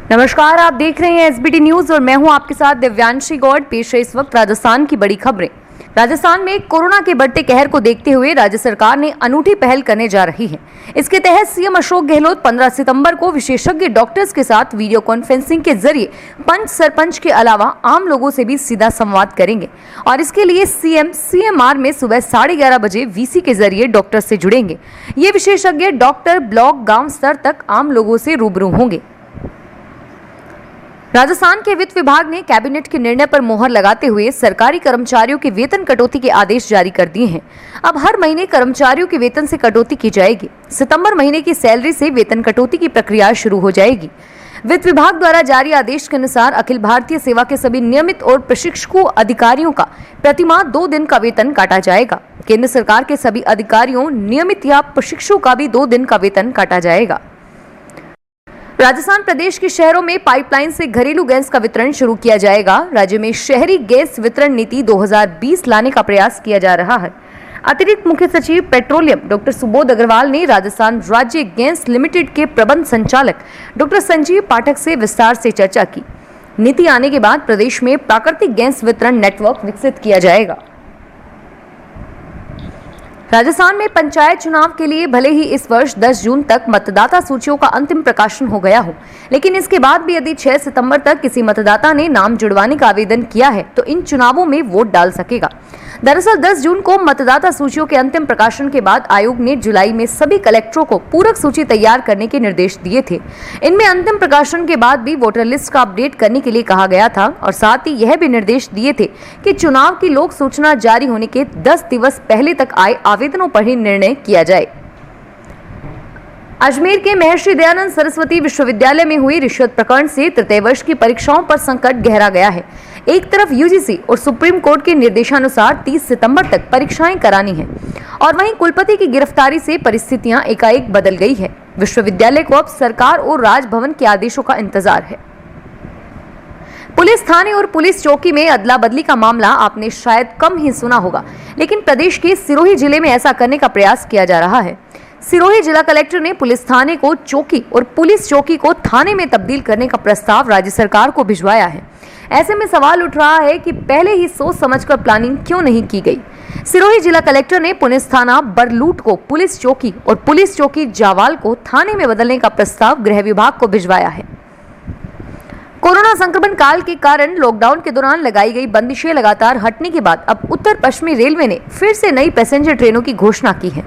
नमस्कार, आप देख रहे हैं एसबीटी न्यूज और मैं हूं आपके साथ दिव्यांशी गौड़। पेश है इस वक्त राजस्थान की बड़ी खबरें। राजस्थान में कोरोना के बढ़ते कहर को देखते हुए राज्य सरकार ने अनूठी पहल करने जा रही है। इसके तहत सीएम अशोक गहलोत 15 सितंबर को विशेषज्ञ डॉक्टर्स के साथ वीडियो कॉन्फ्रेंसिंग के जरिए पंच सरपंच के अलावा आम लोगों से भी सीधा संवाद करेंगे और इसके लिए सीएम सीएमआर में सुबह 11:30 बजे वीसी के जरिए डॉक्टर से जुड़ेंगे। ये विशेषज्ञ डॉक्टर ब्लॉक गाँव स्तर तक आम लोगों से रूबरू होंगे। राजस्थान के वित्त विभाग ने कैबिनेट के निर्णय पर मोहर लगाते हुए सरकारी कर्मचारियों के वेतन कटौती के आदेश जारी कर दिए हैं। अब हर महीने कर्मचारियों के वेतन से कटौती की जाएगी। सितंबर महीने की सैलरी से वेतन कटौती की प्रक्रिया शुरू हो जाएगी। वित्त विभाग द्वारा जारी आदेश के अनुसार अखिल भारतीय सेवा के सभी नियमित और प्रशिक्षु अधिकारियों का प्रतिमाह 2 दिन का वेतन काटा जाएगा। केंद्र सरकार के सभी अधिकारियों, नियमित या प्रशिक्षु का भी 2 दिन का वेतन काटा जाएगा। राजस्थान प्रदेश के शहरों में पाइपलाइन से घरेलू गैस का वितरण शुरू किया जाएगा। राज्य में शहरी गैस वितरण नीति 2020 लाने का प्रयास किया जा रहा है। अतिरिक्त मुख्य सचिव पेट्रोलियम डॉक्टर सुबोध अग्रवाल ने राजस्थान राज्य गैस लिमिटेड के प्रबंध संचालक डॉक्टर संजीव पाठक से विस्तार से चर्चा की। नीति आने के बाद प्रदेश में प्राकृतिक गैस वितरण नेटवर्क विकसित किया जाएगा। राजस्थान में पंचायत चुनाव के लिए भले ही इस वर्ष 10 जून तक मतदाता सूचियों का अंतिम प्रकाशन हो गया हो, लेकिन इसके बाद भी यदि 6 सितंबर तक किसी मतदाता ने नाम जुड़वाने का आवेदन किया है तो इन चुनावों में वोट डाल सकेगा। दरअसल 10 जून को मतदाता सूचियों के अंतिम प्रकाशन के बाद आयोग ने जुलाई में सभी कलेक्टरों को पूरक सूची तैयार करने के निर्देश दिए थे। इनमें अंतिम प्रकाशन के बाद भी वोटर लिस्ट का अपडेट करने के लिए कहा गया था और साथ ही यह भी निर्देश दिए थे कि चुनाव की लोक सूचना जारी होने के 10 दिवस पहले तक आए आवेदनों पर ही निर्णय किया जाए। अजमेर के महर्षि दयानंद सरस्वती विश्वविद्यालय में हुई रिश्वत प्रकरण से तृतीय वर्ष की परीक्षाओं पर संकट गहरा गया है। एक तरफ यूजीसी और सुप्रीम कोर्ट के निर्देशानुसार 30 सितंबर तक परीक्षाएं करानी हैं और वहीं कुलपति की गिरफ्तारी से परिस्थितियां एकाएक बदल गई है। विश्वविद्यालय को अब सरकार और राजभवन के आदेशों का इंतजार है। पुलिस थाने और पुलिस चौकी में अदला बदली का मामला आपने शायद कम ही सुना होगा, लेकिन प्रदेश के सिरोही जिले में ऐसा करने का प्रयास किया जा रहा है। सिरोही जिला कलेक्टर ने पुलिस थाने को चौकी और पुलिस चौकी को थाने में तब्दील करने का प्रस्ताव राज्य सरकार को भिजवाया है। ऐसे में सवाल उठ रहा है कि पहले ही सोच समझकर प्लानिंग क्यों नहीं की गई। सिरोही जिला कलेक्टर ने पुलिस थाना बरलूट को पुलिस चौकी और पुलिस चौकी जावाल को थाने में बदलने का प्रस्ताव गृह विभाग को भिजवाया है। कोरोना संक्रमण काल के कारण लॉकडाउन के दौरान लगाई गई बंदिशें लगातार हटने के बाद अब उत्तर पश्चिमी रेलवे ने फिर से नई पैसेंजर ट्रेनों की घोषणा की है।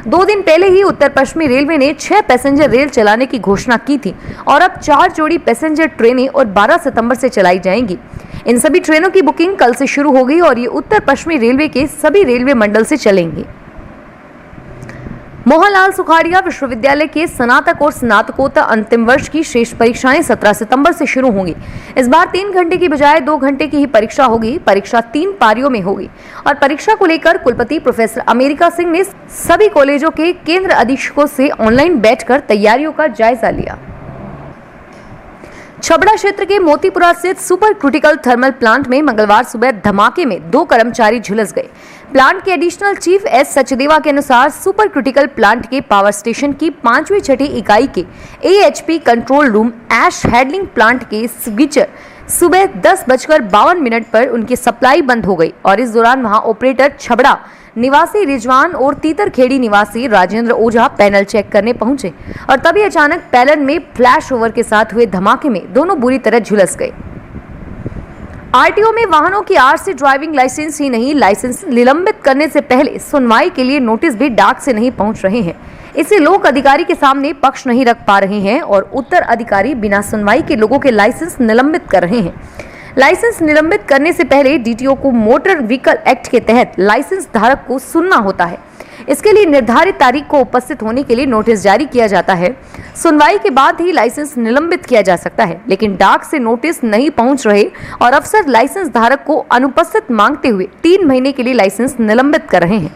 2 दिन पहले ही उत्तर पश्चिमी रेलवे ने 6 पैसेंजर रेल चलाने की घोषणा की थी और अब 4 जोड़ी पैसेंजर ट्रेनें और 12 सितंबर से चलाई जाएंगी। इन सभी ट्रेनों की बुकिंग कल से शुरू होगी और ये उत्तर पश्चिमी रेलवे के सभी रेलवे मंडल से चलेंगी। मोहनलाल सुखाड़िया विश्वविद्यालय के स्नातक और स्नातकोत्तर अंतिम वर्ष की शेष परीक्षाएं 17 सितंबर से शुरू होंगी। इस बार 3 घंटे की बजाय 2 घंटे की ही परीक्षा होगी। परीक्षा 3 पारियों में होगी और परीक्षा को लेकर कुलपति प्रोफेसर अमेरिका सिंह ने सभी कॉलेजों के केंद्र अधीक्षकों से ऑनलाइन बैठकर तैयारियों का जायजा लिया। छबड़ा क्षेत्र के मोतीपुरा स्थित सुपर क्रिटिकल थर्मल प्लांट में मंगलवार सुबह धमाके में 2 कर्मचारी झुलस गए। प्लांट के एडिशनल चीफ एस सचदेवा के अनुसार सुपर क्रिटिकल प्लांट के पावर स्टेशन की 5वीं छठी इकाई के एएचपी कंट्रोल रूम ऐश हैंडलिंग प्लांट के स्विचर सुबह 10:52 पर उनकी सप्लाई बंद हो गई और इस दौरान वहां ऑपरेटर छबड़ा निवासी रिजवान और तीतरखेड़ी निवासी राजेंद्र ओझा पैनल चेक करने पहुंचे और तभी अचानक पैनल में फ्लैश ओवर के साथ हुए धमाके में दोनों बुरी तरह झुलस गए। आरटीओ में वाहनों की आरसी ड्राइविंग लाइसेंस ही नहीं, लाइसेंस निलंबित करने से पहले सुनवाई के लिए नोटिस भी डाक से नहीं पहुंच रहे हैं। इससे लोक अधिकारी के सामने पक्ष नहीं रख पा रहे हैं और उत्तर अधिकारी बिना सुनवाई के लोगों के लाइसेंस निलंबित कर रहे हैं। लाइसेंस निलंबित करने से पहले डीटीओ को मोटर व्हीकल एक्ट के तहत लाइसेंस धारक को सुनना होता है। इसके लिए निर्धारित तारीख को उपस्थित होने के लिए नोटिस जारी किया जाता है। सुनवाई के बाद ही लाइसेंस निलंबित किया जा सकता है, लेकिन डाक से नोटिस नहीं पहुंच रहे और अफसर लाइसेंस धारक को अनुपस्थित मांगते हुए 3 महीने के लिए लाइसेंस निलंबित कर रहे हैं।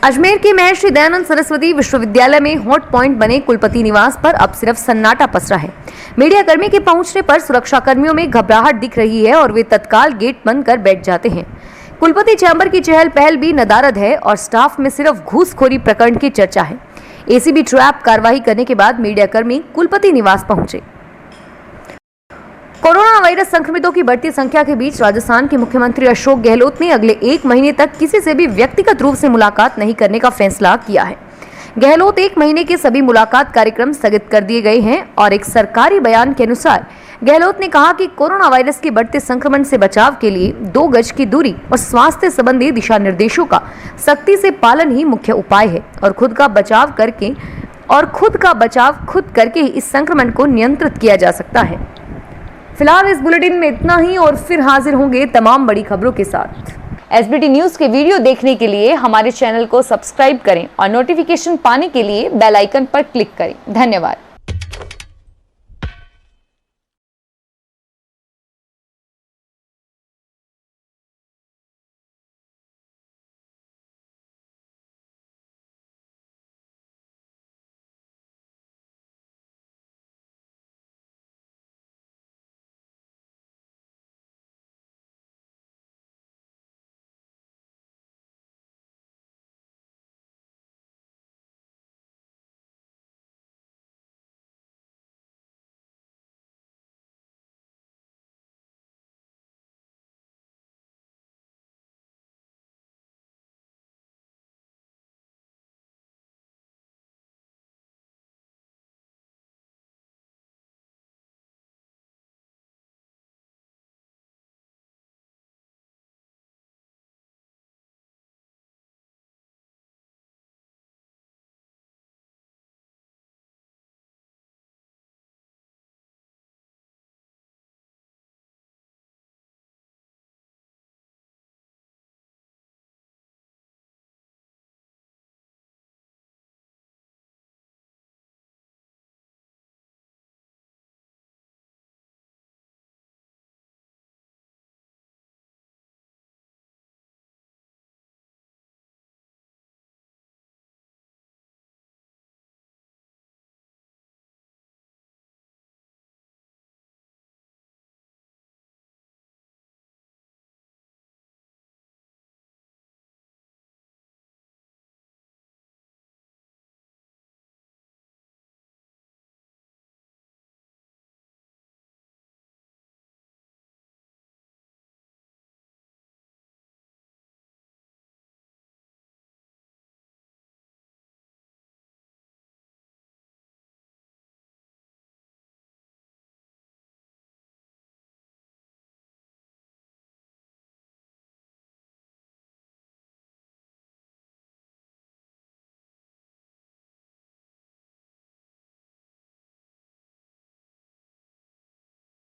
अजमेर के महर्षि दयानंद सरस्वती विश्वविद्यालय में हॉट पॉइंट बने कुलपति निवास पर अब सिर्फ सन्नाटा पसरा है। मीडिया कर्मी के पहुंचने पर सुरक्षा कर्मियों में घबराहट दिख रही है और वे तत्काल गेट बंद कर बैठ जाते हैं। कुलपति चैम्बर की चहल पहल भी नदारद है और स्टाफ में सिर्फ घूसखोरी प्रकरण की चर्चा है। एसीबी ट्रैप कार्रवाई करने के बाद मीडियाकर्मी कुलपति निवास पहुंचे। कोरोना वायरस संक्रमितों की बढ़ती संख्या के बीच राजस्थान के मुख्यमंत्री अशोक गहलोत ने अगले 1 महीने तक किसी से भी व्यक्तिगत रूप से मुलाकात नहीं करने का फैसला किया है। गहलोत 1 महीने के सभी मुलाकात कार्यक्रम स्थगित कर दिए गए हैं और एक सरकारी बयान के अनुसार गहलोत ने कहा कि कोरोना वायरस के बढ़ते संक्रमण से बचाव के लिए 2 गज की दूरी और स्वास्थ्य संबंधी दिशा निर्देशों का सख्ती से पालन ही मुख्य उपाय है और खुद का बचाव खुद करके ही इस संक्रमण को नियंत्रित किया जा सकता है। फिलहाल इस बुलेटिन में इतना ही और फिर हाजिर होंगे तमाम बड़ी खबरों के साथ। एसबीटी न्यूज के वीडियो देखने के लिए हमारे चैनल को सब्सक्राइब करें और नोटिफिकेशन पाने के लिए बेल आइकन पर क्लिक करें। धन्यवाद।